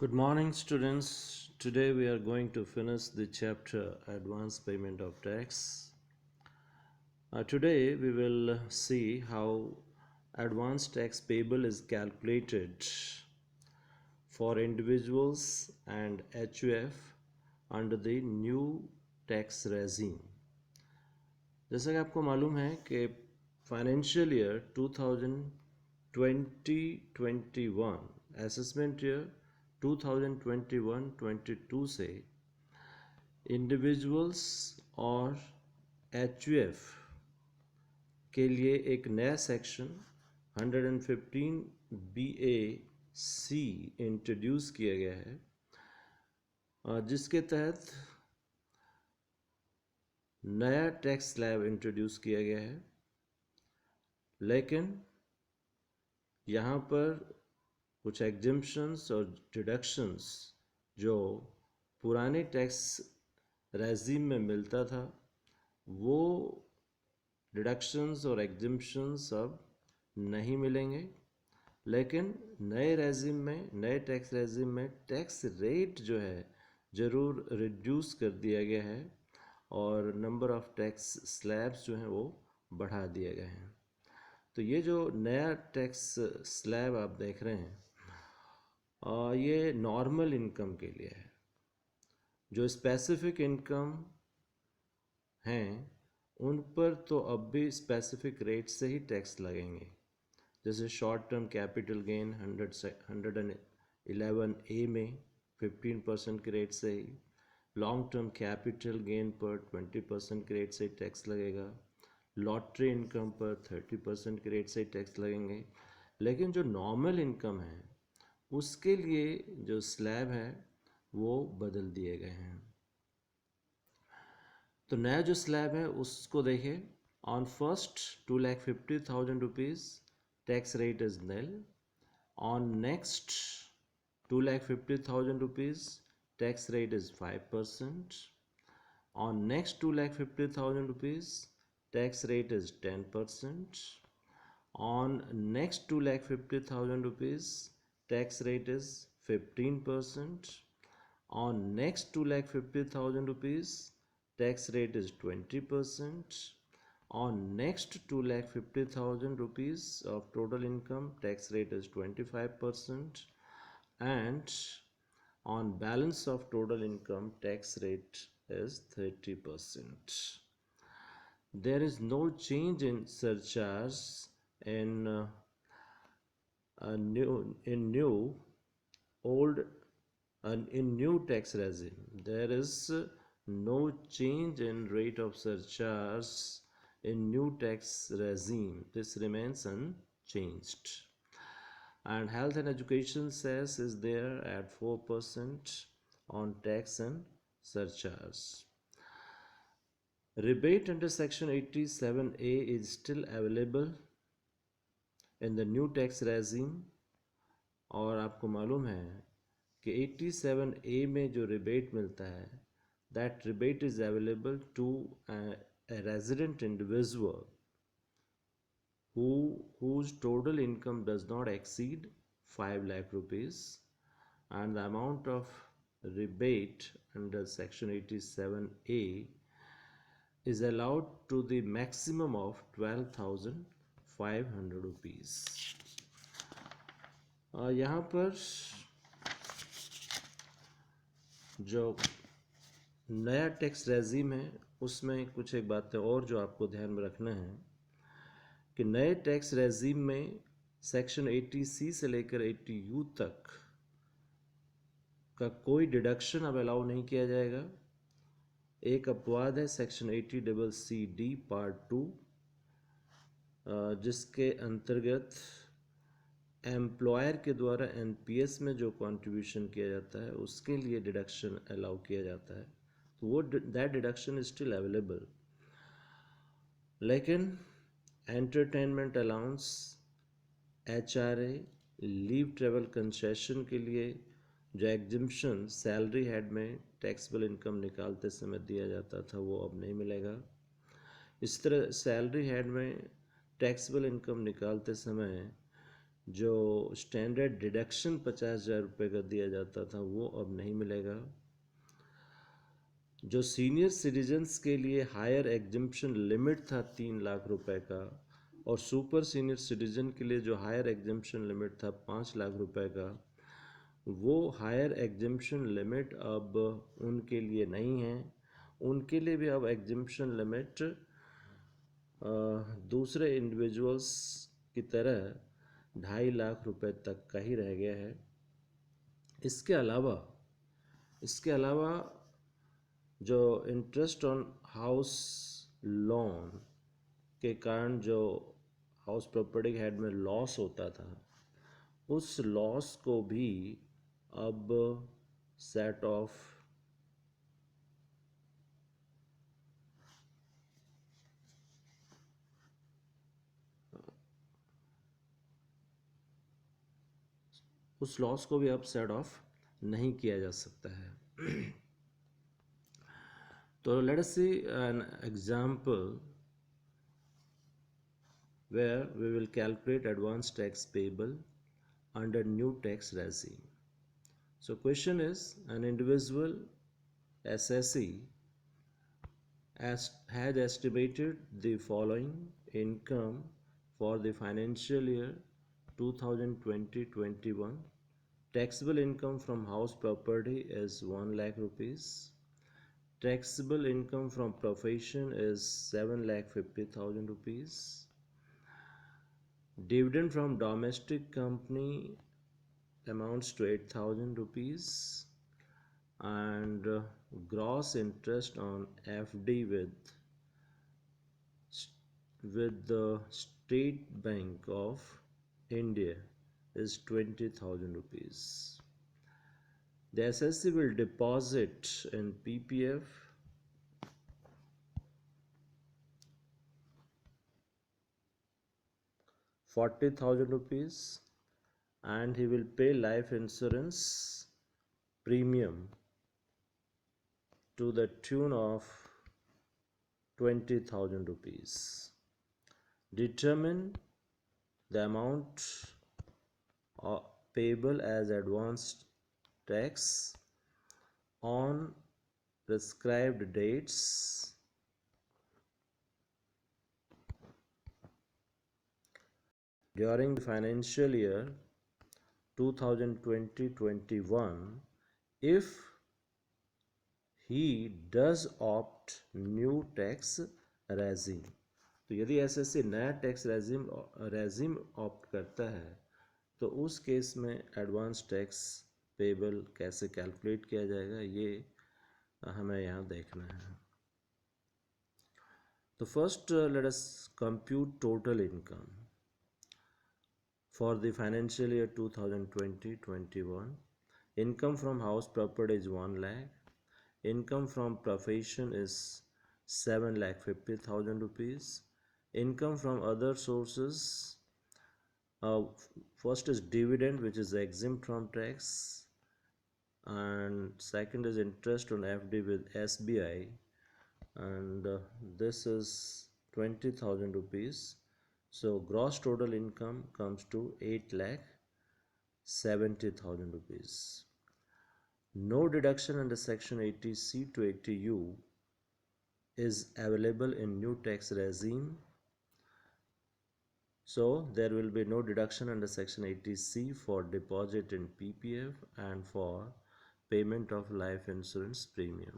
Good morning, students. Today we are going to finish the chapter Advance Payment of Tax. Today we will see how advance tax payable is calculated for individuals and HUF under the new tax regime. जैसा कि आपको मालूम है कि financial year 2020-21 assessment year 2021-22 से individuals और HUF के लिए एक नया सेक्शन 115 BA C इंट्रोड्यूस किया गया है, जिसके तहत नया टैक्स स्लैब इंट्रोड्यूस किया गया है। लेकिन यहाँ पर कुछ एग्जम्पशंस और डिडक्शंस जो पुराने टैक्स रेजिम में मिलता था, वो डिडक्शंस और एग्जम्पशंस अब नहीं मिलेंगे। लेकिन नए रेजिम में, नए टैक्स रेजिम में टैक्स रेट जो है ज़रूर रिड्यूस कर दिया गया है और नंबर ऑफ टैक्स स्लैब्स जो हैं वो बढ़ा दिए गए हैं। तो ये जो नया टैक्स स्लैब आप देख रहे हैं, ये नॉर्मल इनकम के लिए है। जो स्पेसिफिक इनकम हैं उन पर तो अब भी स्पेसिफिक रेट से ही टैक्स लगेंगे। जैसे short term capital gain 111A में 15% के रेट से ही, लॉन्ग टर्म कैपिटल गेन पर 20% के रेट से टैक्स लगेगा, लॉटरी इनकम पर 30% के रेट से टैक्स लगेंगे। लेकिन जो नॉर्मल इनकम है उसके लिए जो स्लैब है वो बदल दिए गए हैं। तो नया जो स्लैब है उसको देखिए। On first 2,50,000 rupees tax rate is nil. On next 2,50,000 rupees tax rate is 5%. On next 2,50,000 rupees tax rate is 10%. On next 2,50,000 rupees tax rate is 15%. On next 2,50,000 rupees tax rate is 20%. On next 2,50,000 rupees of total income tax rate is 25%. And on balance of total income tax rate is 30%. There is no change in surcharge in new tax regime. There is no change in rate of surcharge in new tax regime. This remains unchanged. And health and education cess is there at 4% on tax and surcharge. Rebate under section 87A is still available in the new tax regime. और आपको मालूम है कि 87A में जो rebate मिलता है, that rebate is available to a resident individual whose total income does not exceed 5 lakh rupees, and the amount of rebate under section 87A is allowed to the maximum of 12,500 rupees. यहाँ पर जो नया tax regime है उसमें कुछ एक बातें और जो आपको ध्यान में रखना है कि नए टैक्स रेजिम में सेक्शन 80C से लेकर 80U तक का कोई डिडक्शन अब अलाउ नहीं किया जाएगा। एक अपवाद है सेक्शन 80CC पार्ट 2, जिसके अंतर्गत एम्प्लॉयर के द्वारा NPS में जो कंट्रीब्यूशन किया जाता है उसके लिए डिडक्शन अलाउ किया जाता है, तो वो that deduction is still available. लेकिन entertainment allowance, HRA, leave travel concession के लिए जो एग्जम्पशन सैलरी हेड में टैक्सेबल इनकम निकालते समय दिया जाता था वो अब नहीं मिलेगा। इस तरह सैलरी हेड में टैक्सेबल इनकम निकालते समय जो स्टैंडर्ड डिडक्शन 50,000 रुपये का दिया जाता था वो अब नहीं मिलेगा। जो सीनियर सिटीजन्स के लिए हायर एग्जम्पशन लिमिट था 3 लाख रुपए का, और सुपर सीनियर सिटीजन के लिए जो हायर एग्जम्पशन लिमिट था 5 लाख रुपए का, वो हायर एग्जम्पशन लिमिट अब उनके लिए नहीं है। उनके लिए भी अब एग्जम्पशन लिमिट दूसरे इंडिविजुअल्स की तरह 2.5 लाख रुपए तक का ही रह गया है। इसके अलावा जो इंटरेस्ट ऑन हाउस लोन के कारण जो हाउस प्रॉपर्टी हेड में लॉस होता था, उस लॉस को भी अब सेट ऑफ उस लॉस को भी अब सेट ऑफ नहीं किया जा सकता है। तो let us see an example where we will calculate advance tax payable under new tax regime. So question is, an individual assessee has estimated the following income for the financial year 2020-21. Taxable income from house property is 1 lakh rupees. Taxable income from profession is 7,50,000 rupees. Dividend from domestic company amounts to 8,000 rupees, and gross interest on FD with the State Bank of India is 20,000 rupees. The assessee will deposit in PPF 40,000 rupees, and he will pay life insurance premium to the tune of 20,000 rupees. Determine the amount payable as advanced tax on prescribed dates during the financial year 2020-21 if he does opt new tax regime. तो यदि SSC नया tax regime opt करता है तो उस case में advance tax payable कैसे calculate किया जाएगा, ये हमें यहाँ देखना है। तो first let us compute total income for the financial year 2020-21. Income from house property is 1 lakh. Income from profession is 7,50,000 rupees. Income from other sources, first is dividend, which is exempt from tax, and second is interest on FD with SBI, and this is 20,000 rupees. So gross total income comes to 8,70,000 rupees. No deduction under section 80C to 80U is available in new tax regime. So there will be no deduction under section 80C for deposit in PPF and for payment of life insurance premium.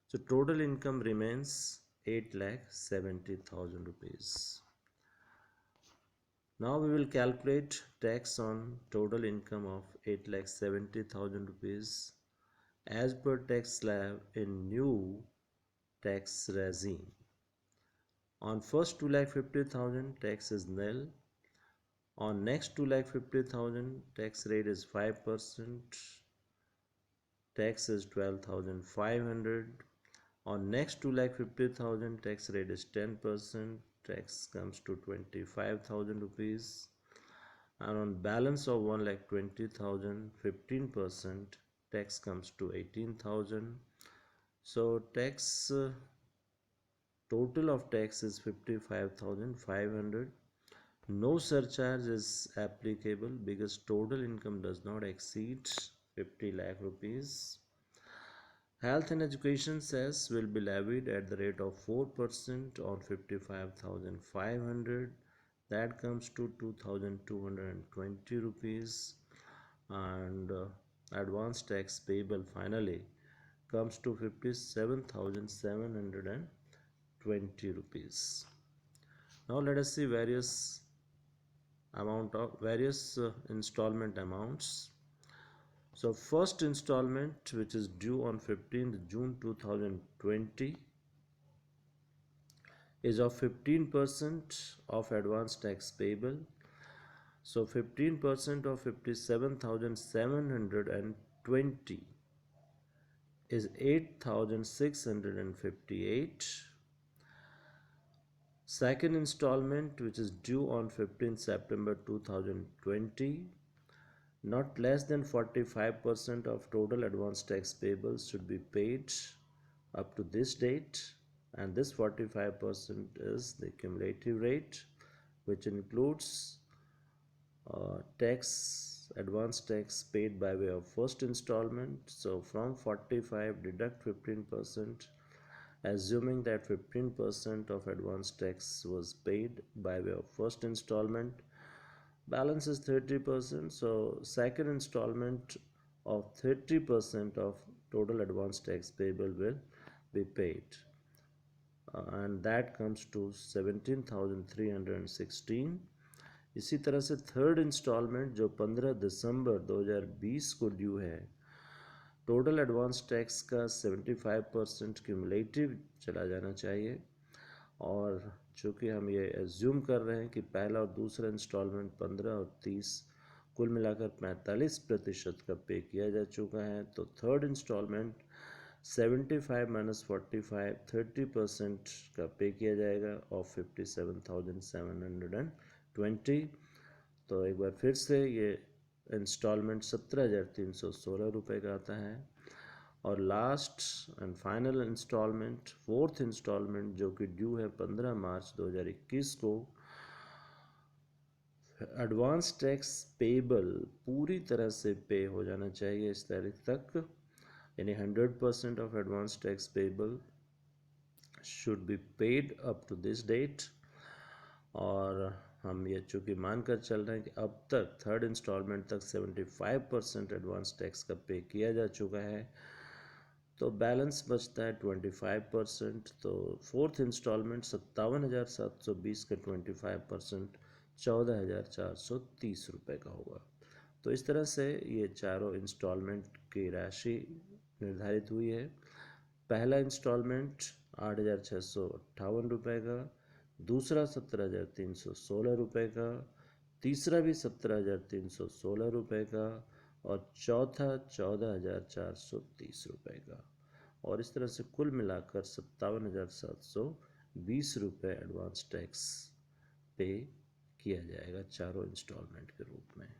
So total income remains 8,70,000 rupees. Now we will calculate tax on total income of 8,70,000 rupees as per tax slab in new tax regime. On first 2,50,000 tax is nil. On next 2,50,000 tax rate is 5%. Tax is 12,500. On next 2,50,000 tax rate is 10%. Tax comes to 25,000 rupees, and on balance of 1,20,000 15% tax comes to 18,000. So tax total of tax is 55,500. No surcharge is applicable because total income does not exceed 50 lakh rupees. Health and education cess will be levied at the rate of 4% on 55,500. That comes to 2,220 rupees. And advance tax payable finally comes to 57,720 rupees. Now let us see various installment amounts. So first installment, which is due on 15th June 2020, is of 15% of advance tax payable. So 15% of 57,720 is 8,658. Second installment, which is due on 15th September 2020, not less than 45% of total advance tax payable should be paid up to this date, and this 45% is the cumulative rate, which includes advance tax paid by way of first installment. So from 45 deduct 15%, assuming that 15% of advance tax was paid by way of first installment, balance is 30%. So second installment of 30% of total advance tax payable will be paid, and that comes to 17,316. इसी तरह से third instalment जो 15 दिसंबर 2020 को due है, total advance tax का 75% cumulative चला जाना चाहिए, और चूँकि हम ये एज्यूम कर रहे हैं कि पहला और दूसरा इंस्टॉलमेंट 15 और 30 कुल मिलाकर 45% का पे किया जा चुका है, तो थर्ड इंस्टॉलमेंट 75 माइनस 45 30% का पे किया जाएगा ऑफ 57,720। तो एक बार फिर से ये इंस्टॉलमेंट 17,316 रुपये का आता है। और last and final instalment, fourth instalment, जो कि ड्यू है 15 मार्च 2021 को, एडवांस टैक्स पेबल पूरी तरह से पे हो जाना चाहिए इस तारीख तक, यानी 100% of advance tax payable should be paid up to this date. और हम ये चूँकि मान कर चल रहे हैं कि अब तक थर्ड इंस्टॉलमेंट तक 75% एडवांस टैक्स का पे किया जा चुका है, तो बैलेंस बचता है 25%। तो फोर्थ इंस्टॉलमेंट 57,720 का 25% 14,430 रुपये का होगा। तो इस तरह से ये चारों इंस्टॉलमेंट की राशि निर्धारित हुई है। पहला इंस्टॉलमेंट 8,658 रुपये का, दूसरा 17,316 रुपये का, तीसरा भी 17,316 रुपये का, और चौथा 14,430 रुपये का। और इस तरह से कुल मिलाकर 57,720 रुपये एडवांस टैक्स पे किया जाएगा चारों इंस्टॉलमेंट के रूप में।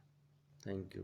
Thank you.